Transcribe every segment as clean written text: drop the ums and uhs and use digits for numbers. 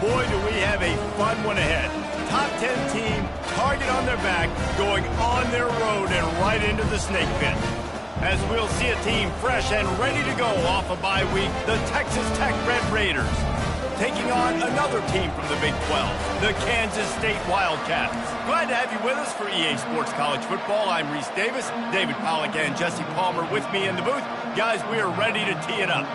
boy, do we have a fun one ahead. Top 10 team, target on their back, going on their road and right into the snake pit. As we'll see a team fresh and ready to go off a bye week, the Texas Tech Red Raiders, taking on another team from the Big 12, the Kansas State Wildcats. Glad to have you with us for EA Sports College Football. I'm Reese Davis, David Pollack and Jesse Palmer with me in the booth. Guys, we are ready to tee it up.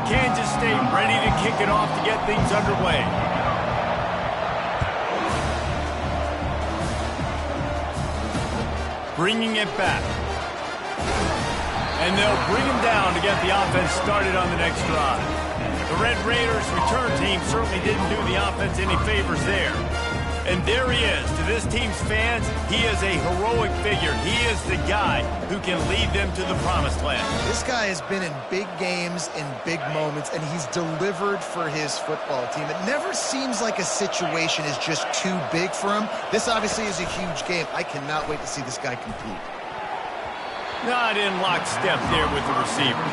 Kansas State ready to kick it off to get things underway. Bringing it back. And they'll bring him down to get the offense started on the next drive. The Red Raiders return team certainly didn't do the offense any favors there. And there he is. To this team's fans, he is a heroic figure. He is the guy who can lead them to the promised land. This guy has been in big games, in big moments, and he's delivered for his football team. It never seems like a situation is just too big for him. This obviously is a huge game. I cannot wait to see this guy compete. Not in lockstep there with the receiver.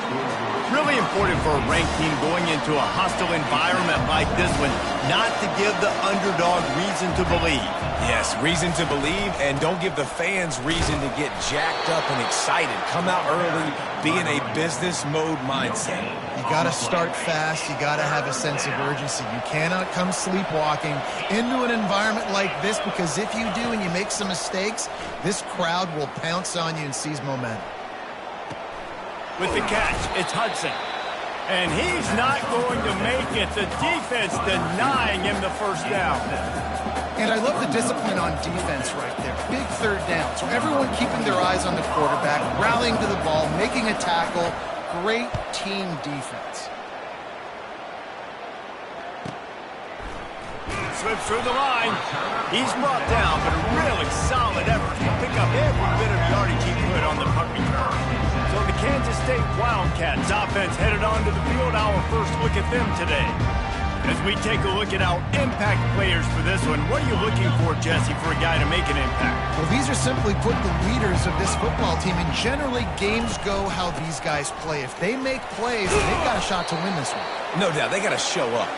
Really important for a ranked team going into a hostile environment like this one, not to give the underdog reason to believe. Yes, reason to believe, and don't give the fans reason to get jacked up and excited. Come out early, be in a business mode mindset. You got to start fast. You got to have a sense of urgency. You cannot come sleepwalking into an environment like this, because if you do and you make some mistakes, this crowd will pounce on you and seize momentum. With the catch, it's Hudson. And he's not going to make it. The defense denying him the first down. And I love the discipline on defense right there. Big third down. So everyone keeping their eyes on the quarterback, rallying to the ball, making a tackle. Great team defense. Slips through the line. He's brought down, but a really solid effort to pick up every bit of yardage he could on the punt return. So the Kansas State Wildcats offense headed onto the field. Our first look at them today. As we take a look at our impact players for this one, what are you looking for, Jesse, for a guy to make an impact? Well, these are simply put the leaders of this football team, and generally games go how these guys play. If they make plays, they've got a shot to win this one. No doubt, they got to show up.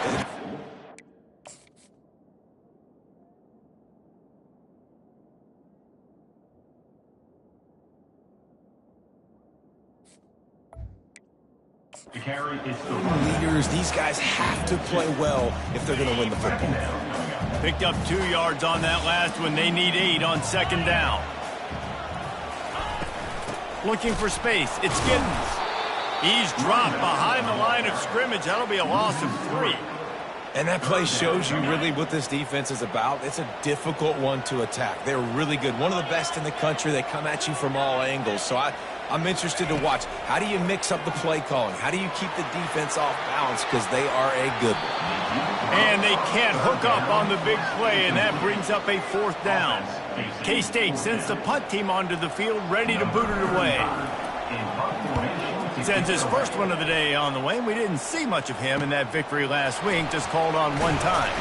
Leaders, these guys have to play well if they're going to win the football. Picked up 2 yards on that last one. They need 8 on second down. Looking for space. It's Giddens. He's dropped behind the line of scrimmage. That'll be a loss of 3. And that play shows you really what this defense is about. It's a difficult one to attack. They're really good. One of the best in the country. They come at you from all angles. So I'm interested to watch. How do you mix up the play calling? How do you keep the defense off balance? Because they are a good one. And they can't hook up on the big play, and that brings up a 4th down. K-State sends the punt team onto the field, ready to boot it away. Sends his first one of the day on the way. We didn't see much of him in that victory last week, just called on one time.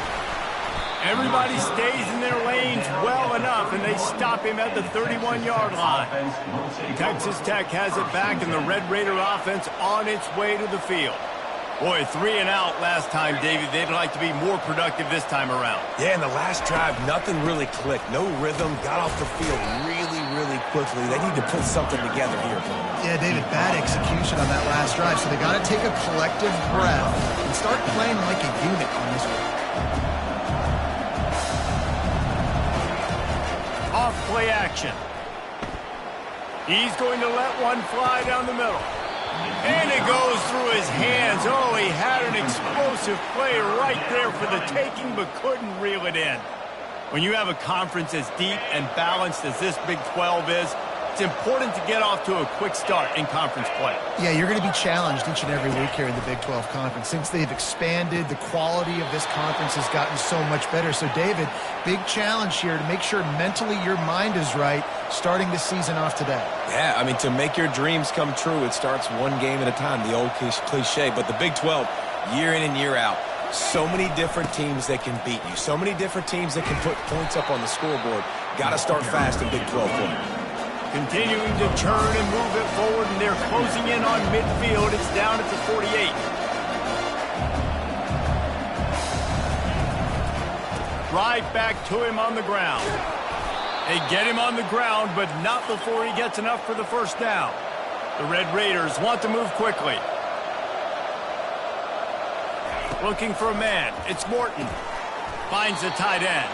Everybody stays in their lanes well enough, and they stop him at the 31-yard line. Texas Tech has it back, and the Red Raider offense on its way to the field. Boy, 3 and out last time, David. They'd like to be more productive this time around. Yeah, in the last drive, nothing really clicked. No rhythm, got off the field really quickly. They need to put something together here. Yeah, David, bad execution on that last drive, so they got to take a collective breath and start playing like a unit on this one. Off play action. He's going to let one fly down the middle. And it goes through his hands. Oh, he had an explosive play right there for the taking, but couldn't reel it in. When you have a conference as deep and balanced as this Big 12 is, it's important to get off to a quick start in conference play. Yeah, you're going to be challenged each and every week here in the Big 12 Conference. Since they've expanded, the quality of this conference has gotten so much better. So, David, big challenge here to make sure mentally your mind is right starting the season off today. Yeah, I mean, to make your dreams come true, it starts one game at a time, the old cliche. But the Big 12, year in and year out, So many different teams that can beat you. So many different teams that can put points up on the scoreboard. Got to start fast in Big 12 play. Continuing to turn and move it forward, and they're closing in on midfield. It's down at the 48. Right back to him on the ground. They get him on the ground, but not before he gets enough for the first down. The Red Raiders want to move quickly. Looking for a man. It's Morton. Finds the tight end.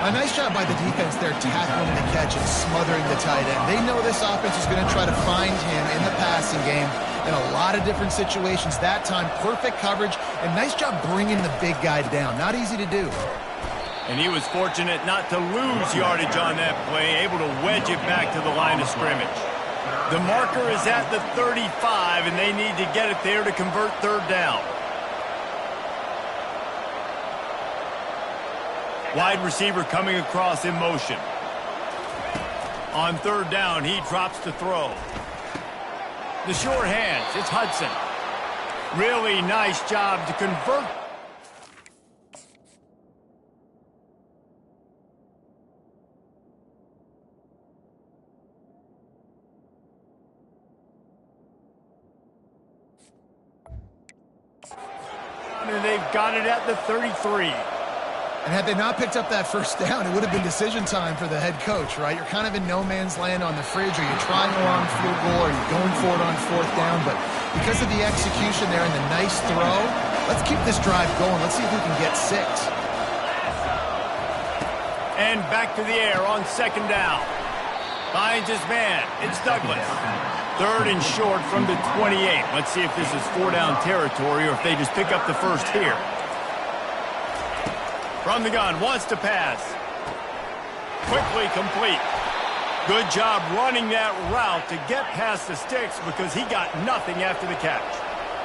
A nice job by the defense there, tackling the catch and smothering the tight end. They know this offense is going to try to find him in the passing game in a lot of different situations. That time, perfect coverage, and nice job bringing the big guy down. Not easy to do. And he was fortunate not to lose yardage on that play, able to wedge it back to the line of scrimmage. The marker is at the 35, and they need to get it there to convert third down. Wide receiver coming across in motion. On third down, he drops to throw. The short hands, it's Hudson. Really nice job to convert. And they've got it at the 33. And had they not picked up that first down, it would have been decision time for the head coach, right? You're kind of in no man's land on the fridge. Are you trying a long field goal? Are you going for it on fourth down? But because of the execution there and the nice throw, let's keep this drive going. Let's see if we can get 6. And back to the air on second down. Finds his man. It's Douglas. Third and short from the 28. Let's see if this is 4-down territory or if they just pick up the first here. From the gun, wants to pass. Quickly complete. Good job running that route to get past the sticks because he got nothing after the catch.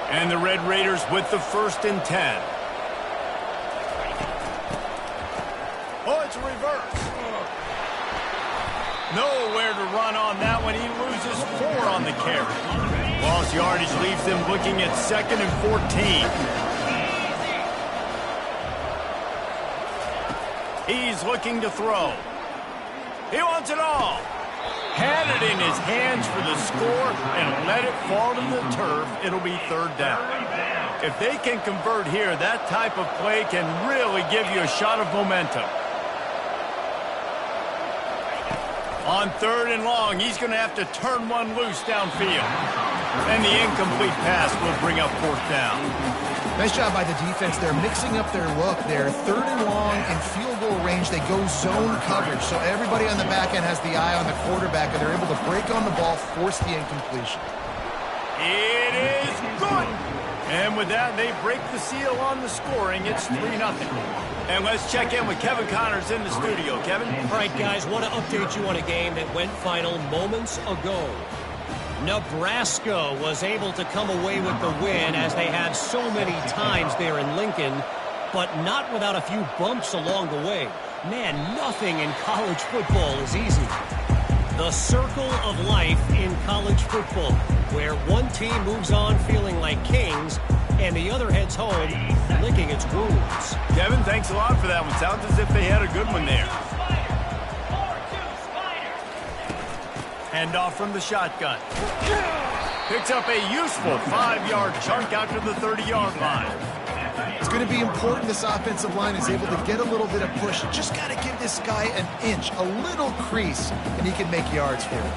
And the Red Raiders with the 1st and 10. Oh, it's a reverse. Nowhere to run on that one. He loses 4 on the carry. Lost yardage leaves them looking at 2nd and 14. He's looking to throw. He wants it all. Had it in his hands for the score and let it fall to the turf. It'll be third down. If they can convert here, that type of play can really give you a shot of momentum. On third and long, he's going to have to turn one loose downfield. And the incomplete pass will bring up fourth down. Nice job by the defense. They're mixing up their look there. Third and long in field goal range. They go zone coverage. So everybody on the back end has the eye on the quarterback, and they're able to break on the ball, force the incompletion. It is good. And with that, they break the seal on the scoring. It's 3-0. And let's check in with Kevin Connors in the studio. Kevin? All right, guys, want to update you on a game that went final moments ago. Nebraska was able to come away with the win as they had so many times there in Lincoln, but not without a few bumps along the way. Man, nothing in college football is easy. The circle of life in college football, where one team moves on feeling like kings and the other heads home licking its wounds. Kevin, thanks a lot for that one. Sounds as if they had a good one there. Handoff from the shotgun. Picks up a useful 5-yard chunk out to the 30-yard line. It's going to be important this offensive line is able to get a little bit of push. Just got to give this guy an inch, a little crease, and he can make yards for it.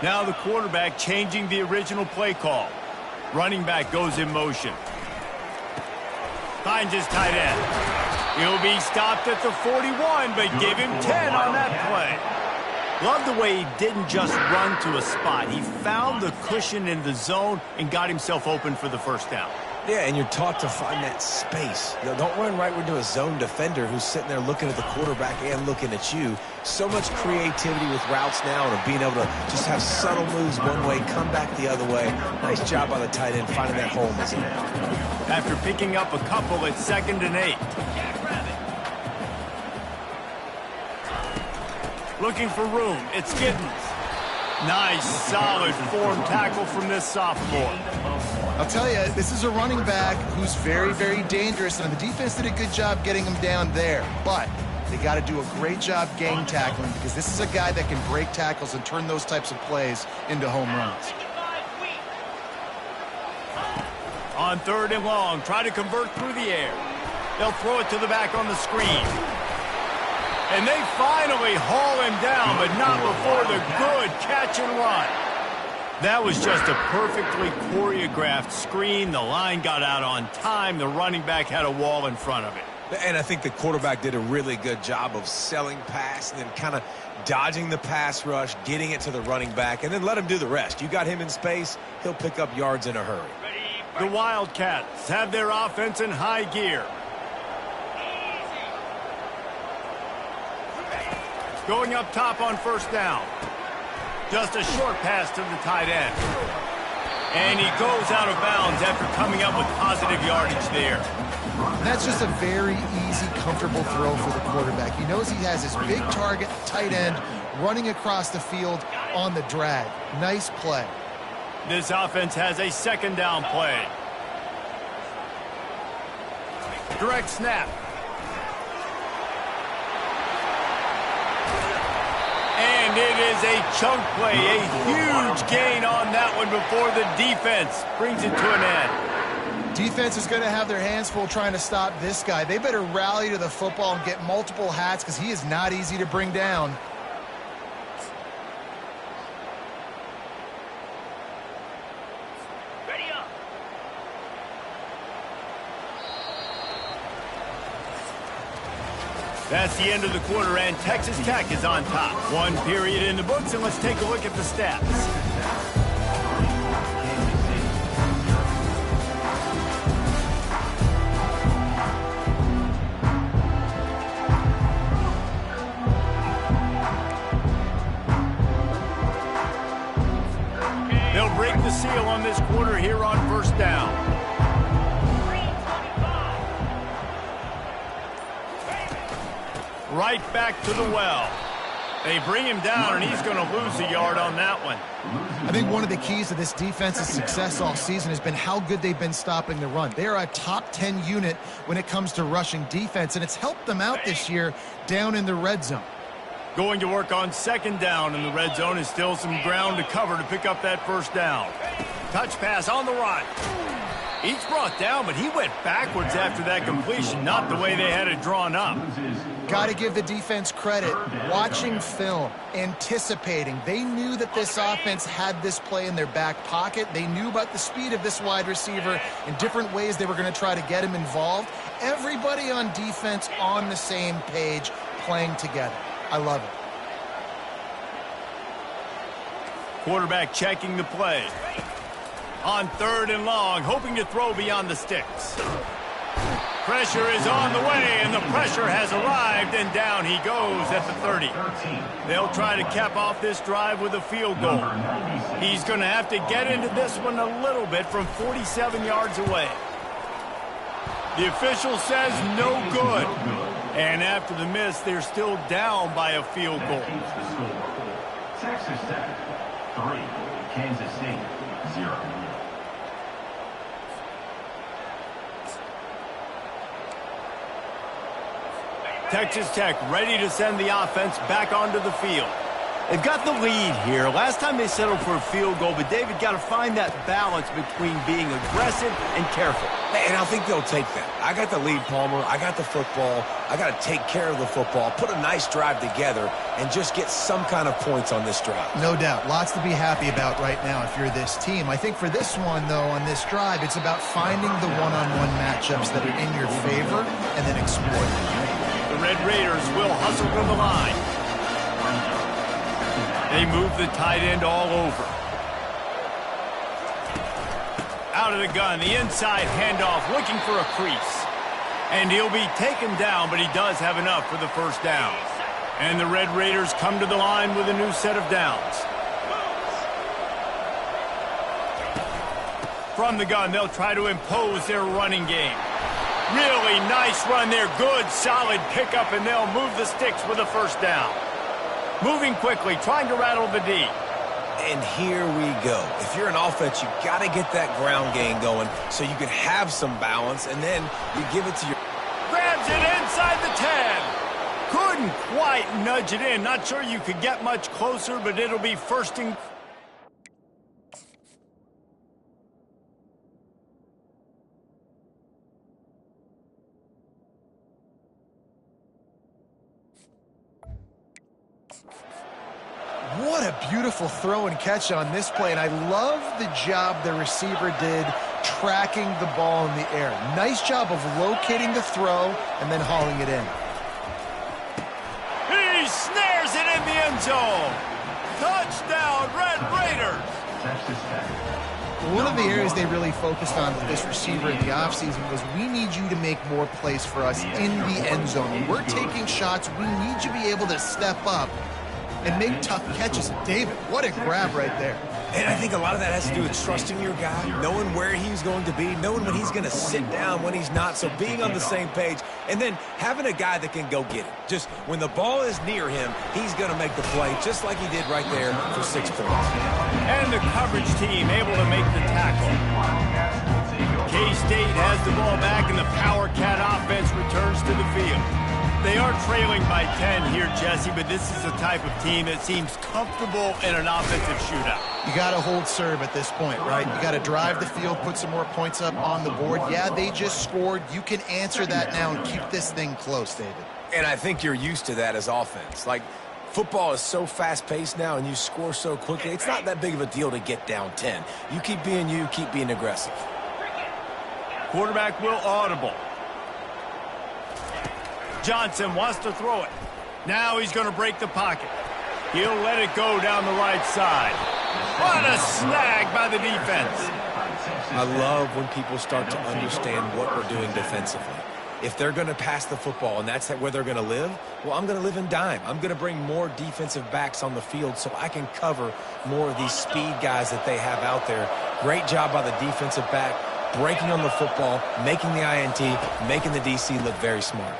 Now the quarterback changing the original play call. Running back goes in motion. Finds his tight end. He'll be stopped at the 41, but give him 10 on that play. Love the way he didn't just run to a spot. He found the cushion in the zone and got himself open for the first down. Yeah, and you're taught to find that space. You know, don't run right into a zone defender who's sitting there looking at the quarterback and looking at you. So much creativity with routes now and being able to just have subtle moves one way, come back the other way. Nice job by the tight end finding that hole in the zone. After picking up a couple at 2nd and 8. Looking for room. It's Giddens. Nice, solid form tackle from this sophomore. I'll tell you, this is a running back who's very, very dangerous, and the defense did a good job getting him down there. But they got to do a great job gang tackling, because this is a guy that can break tackles and turn those types of plays into home runs. On 3rd and long, try to convert through the air. They'll throw it to the back on the screen. And they finally haul him down, but not before the good catch and run. That was just a perfectly choreographed screen. The line got out on time. The running back had a wall in front of it. And I think the quarterback did a really good job of selling pass and then kind of dodging the pass rush, getting it to the running back, and then let him do the rest. You got him in space, he'll pick up yards in a hurry. The Wildcats have their offense in high gear. Going up top on 1st down. Just a short pass to the tight end. And he goes out of bounds after coming up with positive yardage there. That's just a very easy, comfortable throw for the quarterback. He knows he has his big target, tight end, running across the field on the drag. Nice play. This offense has a 2nd down play. Direct snap. And it is a chunk play, a huge gain on that one before the defense brings it to an end. Defense is going to have their hands full trying to stop this guy. They better rally to the football and get multiple hats, because he is not easy to bring down. That's the end of the quarter, and Texas Tech is on top. 1 period in the books, and let's take a look at the stats. They'll break the seal on this quarter here on 1st down. Right back to the well. They bring him down, and he's going to lose a yard on that one. I think one of the keys to this defense's success all season has been how good they've been stopping the run. They are a top 10 unit when it comes to rushing defense, and it's helped them out this year down in the red zone. Going to work on 2nd down in the red zone is still some ground to cover to pick up that 1st down. Touch pass on the run. Each brought down, but he went backwards after that completion, not the way they had it drawn up. Got to give the defense credit. Watching film, anticipating. They knew that this offense had this play in their back pocket. They knew about the speed of this wide receiver and different ways they were going to try to get him involved. Everybody on defense on the same page, playing together. I love it. Quarterback checking the play. On 3rd and long, hoping to throw beyond the sticks. Pressure is on the way, and the pressure has arrived, and down he goes at the 30. They'll try to cap off this drive with a field goal. He's going to have to get into this one a little bit from 47 yards away. The official says no good. And after the miss, they're still down by a field goal. Texas Tech, 3. Kansas State, 0. Texas Tech ready to send the offense back onto the field. They've got the lead here. Last time they settled for a field goal, but David got to find that balance between being aggressive and careful. And I think they'll take that. I got the lead, Palmer. I got the football. I got to take care of the football, put a nice drive together, and just get some kind of points on this drive. No doubt. Lots to be happy about right now if you're this team. I think for this one, though, on this drive, it's about finding the one-on-one matchups that are in your favor and then exploiting them. The Red Raiders will hustle to the line. They move the tight end all over. Out of the gun, the inside handoff, looking for a crease. And he'll be taken down, but he does have enough for the 1st down. And the Red Raiders come to the line with a new set of downs. From the gun, they'll try to impose their running game. Really nice run there. Good, solid pickup, and they'll move the sticks with a 1st down. Moving quickly, trying to rattle the D. And here we go. If you're an offense, you got to get that ground game going so you can have some balance, and then you give it to your... Grabs it inside the 10. Couldn't quite nudge it in. Not sure you could get much closer, but it'll be first and... What a beautiful throw and catch on this play, and I love the job the receiver did tracking the ball in the air. Nice job of locating the throw and then hauling it in. He snares it in the end zone. Touchdown, Red Raiders. One of the areas they really focused on with this receiver in the offseason was we need you to make more plays for us in the end zone. When we're taking shots, we need you to be able to step up and make tough catches. David, what a grab right there. And I think a lot of that has to do with trusting your guy, knowing where he's going to be, knowing when he's going to sit down, when he's not, so being on the same page, and then having a guy that can go get it. Just when the ball is near him, he's going to make the play, just like he did right there for 6 points. And the coverage team able to make the tackle. K-State has the ball back, and the Power Cat offense returns to the field. They are trailing by 10 here, Jesse, but this is the type of team that seems comfortable in an offensive shootout. You got to hold serve at this point, right? You got to drive the field, put some more points up on the board. Yeah, they just scored. You can answer that now and keep this thing close, David. And I think you're used to that as offense. Like, football is so fast-paced now, and you score so quickly, it's not that big of a deal to get down 10. You, keep being aggressive. Quarterback will audible. Johnson wants to throw it. Now he's going to break the pocket. He'll let it go down the right side. What a snag by the defense. I love when people start to understand what we're doing defensively. If they're going to pass the football and that's where they're going to live, well, I'm going to live in dime. I'm going to bring more defensive backs on the field so I can cover more of these speed guys that they have out there. Great job by the defensive back, breaking on the football, making the INT, making the DC look very smart.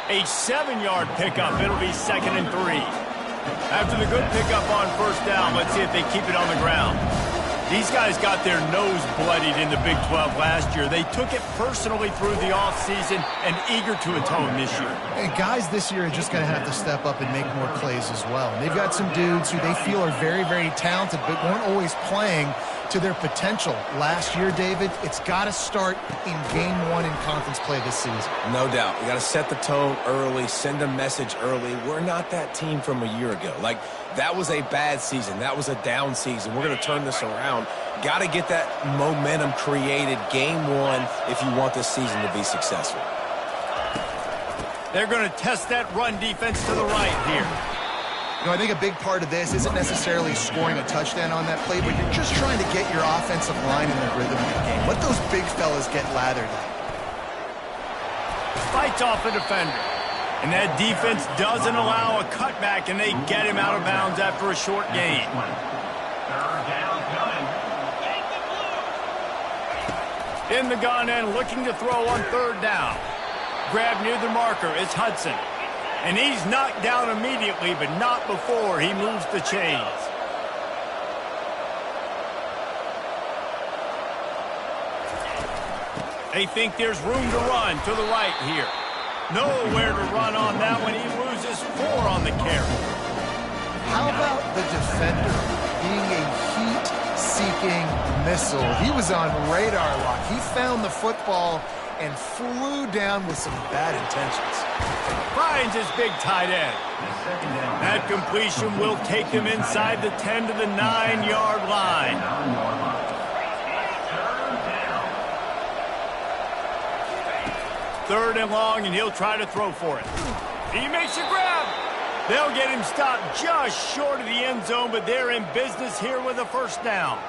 A 7-yard pickup. It'll be 2nd and 3. After the good pickup on first down, let's see if they keep it on the ground. These guys got their nose bloodied in the Big 12 last year. They took it personally through the offseason and eager to atone this year. And guys this year are just going to have to step up and make more plays as well. And they've got some dudes who they feel are very, very talented but weren't always playing to their potential. Last year, David, it's got to start in game 1 in conference play this season. No doubt. We got to set the tone early, send a message early. We're not that team from a year ago. Like, that was a bad season. That was a down season. We're going to turn this around. Got to get that momentum created game 1 if you want this season to be successful. They're going to test that run defense to the right here. You know, I think a big part of this isn't necessarily scoring a touchdown on that play, but you're just trying to get your offensive line in the rhythm of the game. Let those big fellas get lathered up. Fights off a defender. And that defense doesn't allow a cutback, and they get him out of bounds after a short gain. In the gun and looking to throw on 3rd down. Grab near the marker is Hudson. And he's knocked down immediately, but not before he moves the chains. They think there's room to run to the right here. Nowhere to run on that one. He loses 4 on the carry. How about the defender being a heat-seeking missile? He was on radar lock. He found the football and flew down with some bad intentions. Finds his big tight end. That completion will take him inside the 10 to the 9-yard line. Third and long, and he'll try to throw for it. He makes a grab. They'll get him stopped just short of the end zone, but they're in business here with a first down.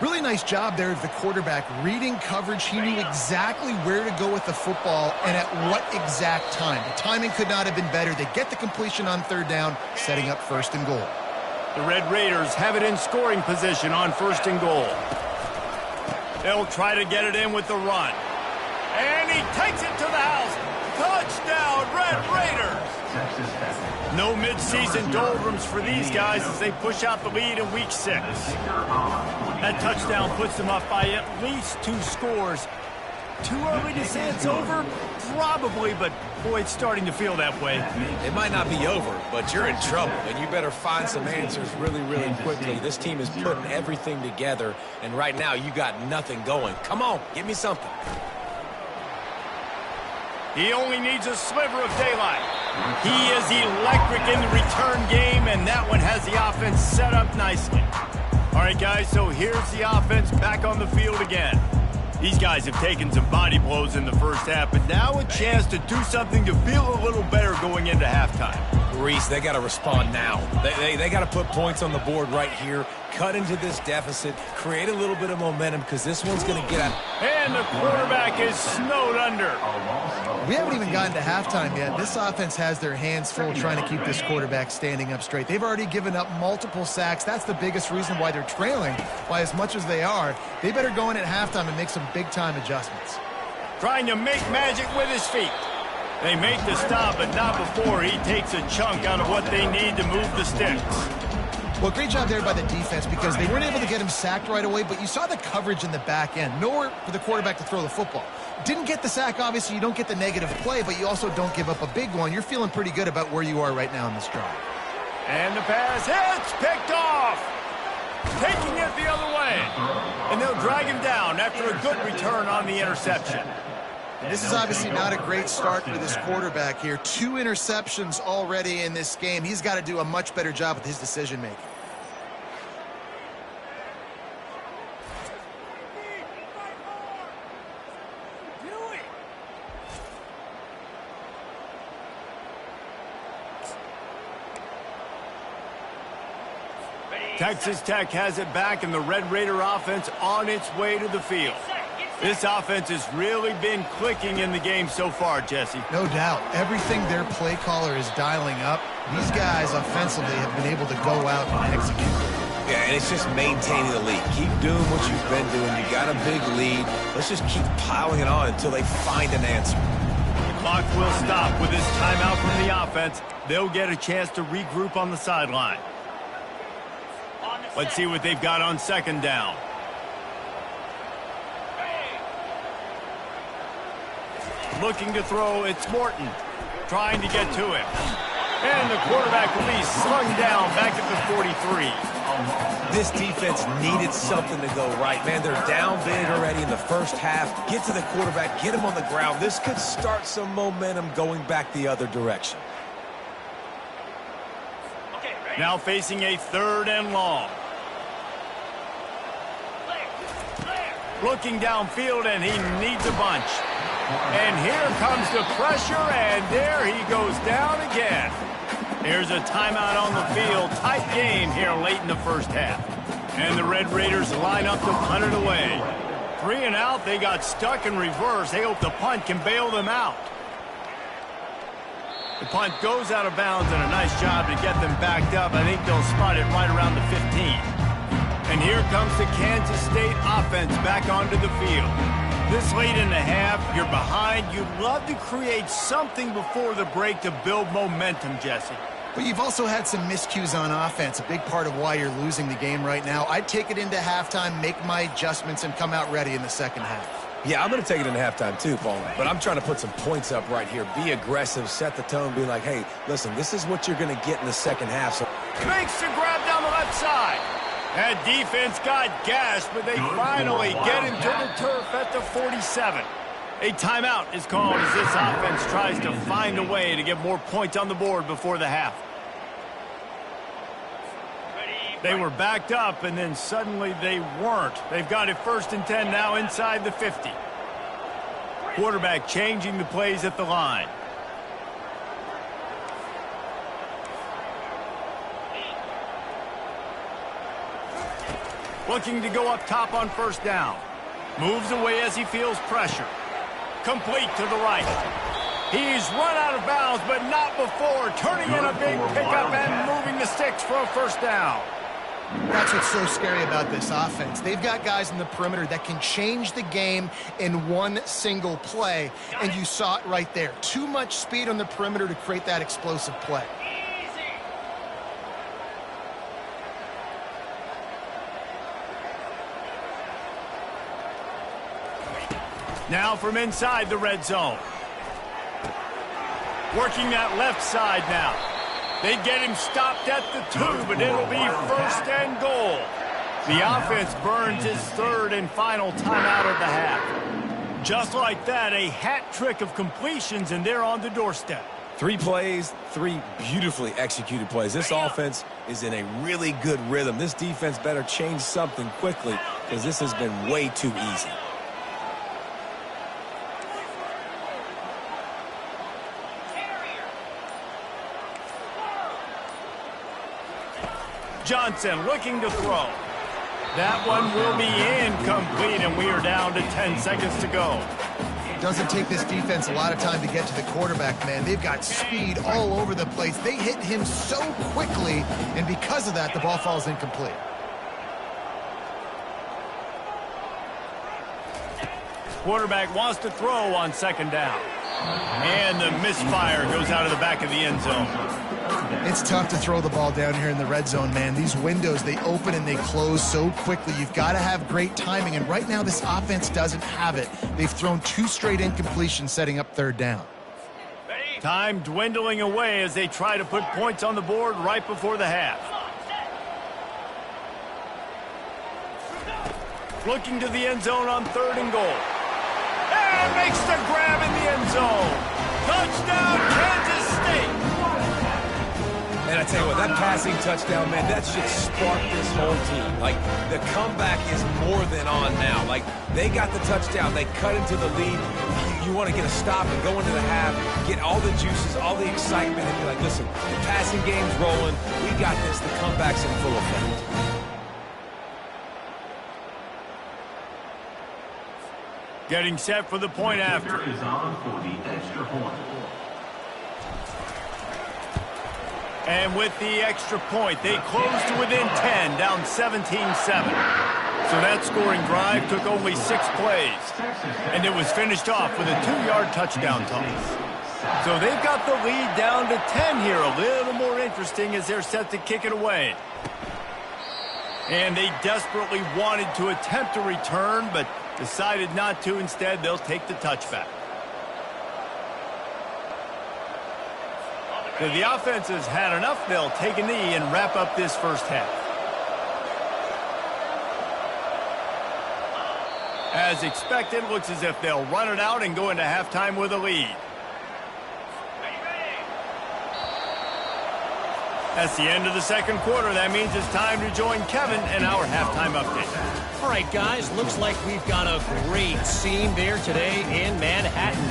Really nice job there of the quarterback reading coverage. He knew exactly where to go with the football and at what exact time. The timing could not have been better. They get the completion on 3rd down, setting up 1st and goal. The Red Raiders have it in scoring position on 1st and goal. They'll try to get it in with the run. And he takes it to the house. Touchdown, Red Red Raiders. Texas Tech. No midseason doldrums for these guys as they push out the lead in Week 6. That touchdown puts them up by at least 2 scores. Too early to say it's over? Probably, but boy, it's starting to feel that way. It might not be over, but you're in trouble, and you better find some answers really, really quickly. This team is putting everything together, and right now you got nothing going. Come on, give me something. He only needs a sliver of daylight. He is electric in the return game, and that one has the offense set up nicely. All right, guys, so here's the offense back on the field again. These guys have taken some body blows in the first half, but now a chance to do something to feel a little better going into halftime. Reese, they got to respond now. They got to put points on the board right here, cut into this deficit, create a little bit of momentum because this one's going to get out. And the quarterback is snowed under. We haven't even gotten to halftime yet. This offense has their hands full trying to keep this quarterback standing up straight. They've already given up multiple sacks. That's the biggest reason why they're trailing by as much as they are. They better go in at halftime and make some big-time adjustments. Trying to make magic with his feet. They make the stop, but not before he takes a chunk out of what they need to move the sticks. Well, great job there by the defense because they weren't able to get him sacked right away, but you saw the coverage in the back end. Nowhere for the quarterback to throw the football. Didn't get the sack, obviously. You don't get the negative play, but you also don't give up a big one. You're feeling pretty good about where you are right now in this drive. And the pass hits, picked off. Taking it the other way. And they'll drag him down after a good return on the interception. This is obviously not a great start for this quarterback here. 2 interceptions already in this game. He's got to do a much better job with his decision-making. Texas Tech has it back, and the Red Raider offense on its way to the field. This offense has really been clicking in the game so far, Jesse. No doubt. Everything their play caller is dialing up, these guys offensively have been able to go out and execute. Yeah, and it's just maintaining the lead. Keep doing what you've been doing. You got a big lead. Let's just keep piling it on until they find an answer. The clock will stop with this timeout from the offense. They'll get a chance to regroup on the sideline. Let's see what they've got on second down. Looking to throw, it's Morton. Trying to get to him. And the quarterback will be slung down back at the 43. This defense needed something to go right, man. They're down big already in the first half. Get to the quarterback, get him on the ground. This could start some momentum going back the other direction. Now facing a 3rd and long. Looking downfield, and he needs a bunch. And here comes the pressure, and there he goes down again. Here's a timeout on the field. Tight game here late in the first half. And the Red Raiders line up to punt it away. 3 and out, they got stuck in reverse. They hope the punt can bail them out. The punt goes out of bounds, and a nice job to get them backed up. I think they'll spot it right around the 15. And here comes the Kansas State offense back onto the field. This late in the half, you're behind. You'd love to create something before the break to build momentum, Jesse. But you've also had some miscues on offense, a big part of why you're losing the game right now. I'd take it into halftime, make my adjustments, and come out ready in the second half. Yeah, I'm going to take it into halftime too, Paul. But I'm trying to put some points up right here. Be aggressive, set the tone, be like, hey, listen, this is what you're going to get in the second half. So Makes the grab down the left side. That defense got gashed, but they finally get him to the turf at the 47. A timeout is called as this offense tries to find a way to get more points on the board before the half. They were backed up, and then suddenly they weren't. They've got it 1st and 10 now inside the 50. Quarterback changing the plays at the line. Looking to go up top on 1st down. Moves away as he feels pressure. Complete to the right. He's run out of bounds, but not before turning in a big pickup and moving the sticks for a 1st down. That's what's so scary about this offense. They've got guys in the perimeter that can change the game in one single play, and you saw it right there. Too much speed on the perimeter to create that explosive play. Now from inside the red zone. Working that left side now. They get him stopped at the 2, but it'll be first and goal. The offense burns his third and final timeout of the half. Just like that, a hat trick of completions, and they're on the doorstep. 3 plays, 3 beautifully executed plays. This offense is in a really good rhythm. This defense better change something quickly because this has been way too easy. Johnson looking to throw. That one will be incomplete, and we are down to 10 seconds to go. Doesn't take this defense a lot of time to get to the quarterback, man. They've got speed all over the place. They hit him so quickly, and because of that, the ball falls incomplete. Quarterback wants to throw on second down. And the misfire goes out of the back of the end zone. It's tough to throw the ball down here in the red zone, man. These windows, they open and they close so quickly. You've got to have great timing, and right now this offense doesn't have it. They've thrown 2 straight incompletions setting up third down. Time dwindling away as they try to put points on the board right before the half. Looking to the end zone on 3rd and goal. And makes the grab in the end zone. Touchdown, Kansas State. And I tell you what, that passing touchdown, man, that should spark this whole team. Like, the comeback is more than on now. Like, they got the touchdown. They cut into the lead. You want to get a stop and go into the half, get all the juices, all the excitement, and be like, listen, the passing game's rolling. We got this. The comeback's in full effect. Getting set for the point after. Is on for the extra point. And with the extra point, they close to within 10, down 17-7. So that scoring drive took only 6 plays. And it was finished off with a 2-yard touchdown toss. So they've got the lead down to 10 here. A little more interesting as they're set to kick it away. And they desperately wanted to attempt a return, but decided not to. Instead, they'll take the touchback. So the offense has had enough. They'll take a knee and wrap up this first half. As expected, looks as if they'll run it out and go into halftime with a lead. That's the end of the second quarter. That means it's time to join Kevin in our halftime update. All right, guys, looks like we've got a great scene there today in Manhattan.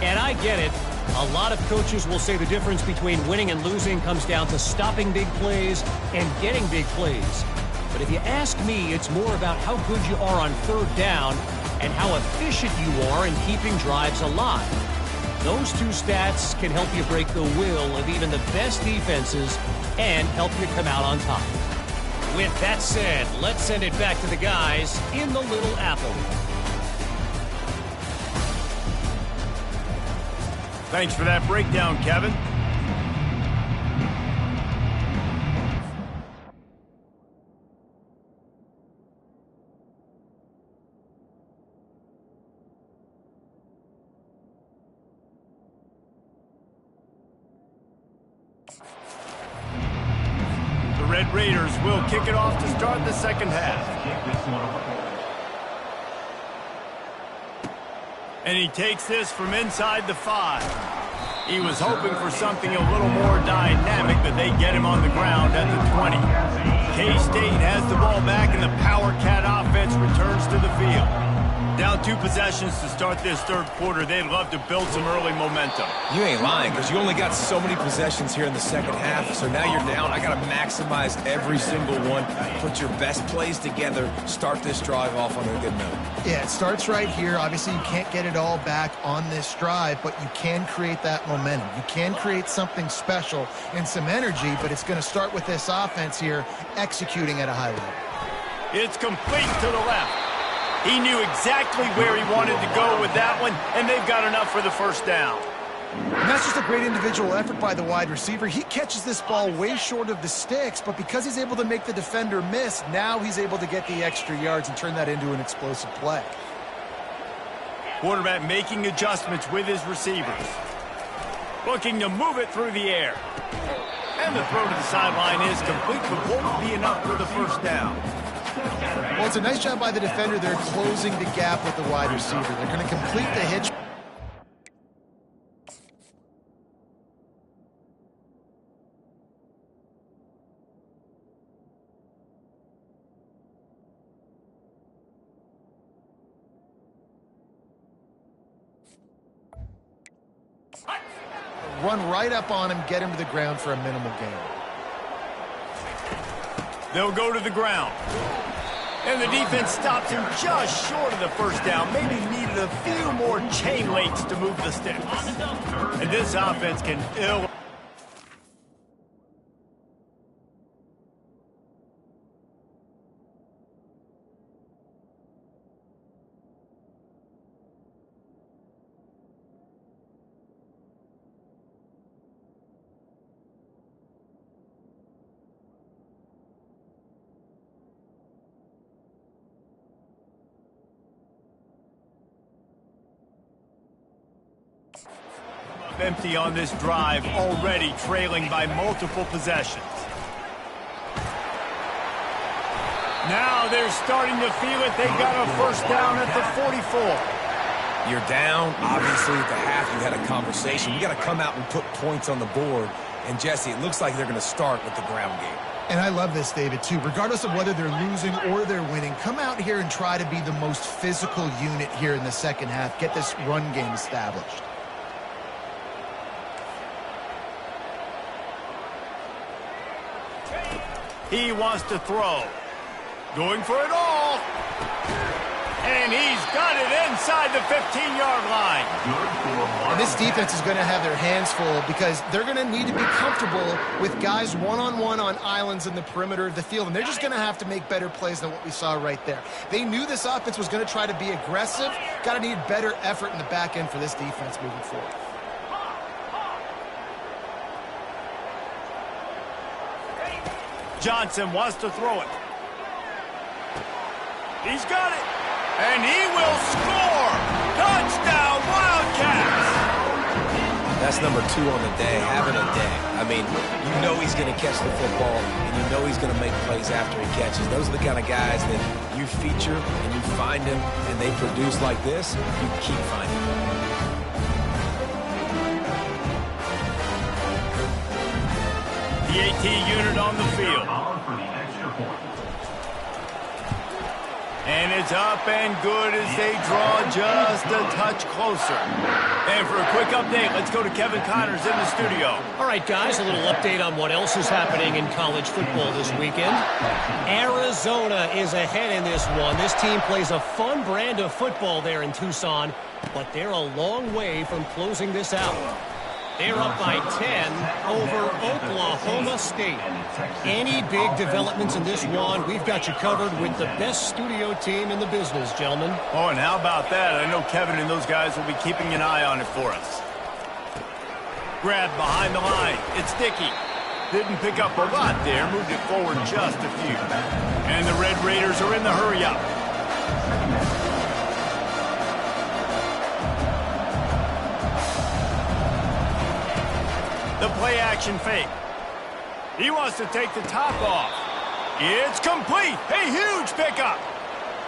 And I get it. A lot of coaches will say the difference between winning and losing comes down to stopping big plays and getting big plays. But if you ask me, it's more about how good you are on third down and how efficient you are in keeping drives alive. Those 2 stats can help you break the will of even the best defenses and help you come out on top. With that said, let's send it back to the guys in the Little Apple. Thanks for that breakdown, Kevin. The Red Raiders will kick it off to start the second half. And he takes this from inside the 5. He was hoping for something a little more dynamic, but they get him on the ground at the 20. K-State has the ball back, and the Power Cat offense returns to the field. Down 2 possessions to start this third quarter. They'd love to build some early momentum. You ain't lying, because you only got so many possessions here in the second half, so now you're down. I got to maximize every single one, put your best plays together, start this drive off on a good note. Yeah, it starts right here. Obviously, you can't get it all back on this drive, but you can create that momentum. You can create something special and some energy, but it's going to start with this offense here executing at a high level. It's complete to the left. He knew exactly where he wanted to go with that one, and they've got enough for the first down. And that's just a great individual effort by the wide receiver. He catches this ball way short of the sticks, but because he's able to make the defender miss, now he's able to get the extra yards and turn that into an explosive play. Quarterback making adjustments with his receivers. Looking to move it through the air. And the throw to the sideline is complete, but won't be enough for the first down. Well, it's a nice job by the defender. They're closing the gap with the wide receiver. They're going to complete the hitch. Run right up on him, get him to the ground for a minimal gain. They'll go to the ground. And the defense stops him just short of the first down. Maybe needed a few more chain links to move the sticks. And this offense can ill. Empty on this drive, already trailing by multiple possessions. Now they're starting to feel it. They got a first down at the 44. You're down. Obviously, at the half, you had a conversation. You got to come out and put points on the board. And, Jesse, it looks like they're going to start with the ground game. And I love this, David, too. Regardless of whether they're losing or they're winning, come out here and try to be the most physical unit here in the second half. Get this run game established. He wants to throw. Going for it all. And he's got it inside the 15-yard line. And this defense is going to have their hands full because they're going to need to be comfortable with guys one-on-one on islands in the perimeter of the field. And they're just going to have to make better plays than what we saw right there. They knew this offense was going to try to be aggressive. Got to need better effort in the back end for this defense moving forward. Johnson wants to throw it. He's got it. And he will score. Touchdown, Wildcats. That's number 2 on the day, having a day. I mean, you know he's going to catch the football, and you know he's going to make plays after he catches. Those are the kind of guys that you feature, and you find them, and they produce like this, you keep finding them. The AT unit on the field. And it's up and good as they draw just a touch closer. And for a quick update, let's go to Kevin Connors in the studio. All right, guys, a little update on what else is happening in college football this weekend. Arizona is ahead in this one. This team plays a fun brand of football there in Tucson, but they're a long way from closing this out. They're up by 10 over Oklahoma State. Any big developments in this one, we've got you covered with the best studio team in the business, gentlemen. Oh, and how about that? I know Kevin and those guys will be keeping an eye on it for us. Grab behind the line. It's Dickey. Didn't pick up a lot there. Moved it forward just a few. And the Red Raiders are in the hurry-up. The play-action fake. He wants to take the top off. It's complete. A huge pickup.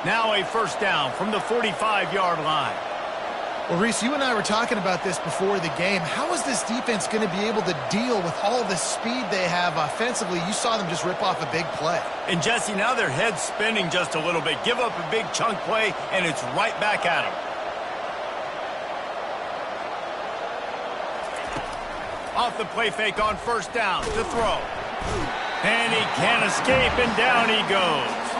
Now a first down from the 45-yard line. Well, Reese, you and I were talking about this before the game. How is this defense going to be able to deal with all the speed they have offensively? You saw them just rip off a big play. And, Jesse, now their head's spinning just a little bit. Give up a big chunk play, and it's right back at them. Off the play fake on first down to throw. And he can't escape, and down he goes.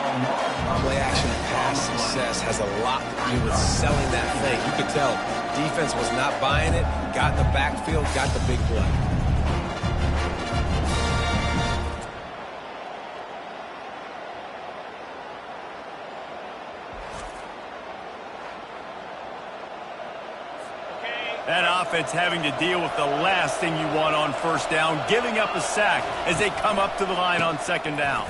Play action pass success has a lot to do with selling that fake. You could tell defense was not buying it, got in the backfield, got the big play. That offense having to deal with the last thing you want on first down, giving up a sack as they come up to the line on second down.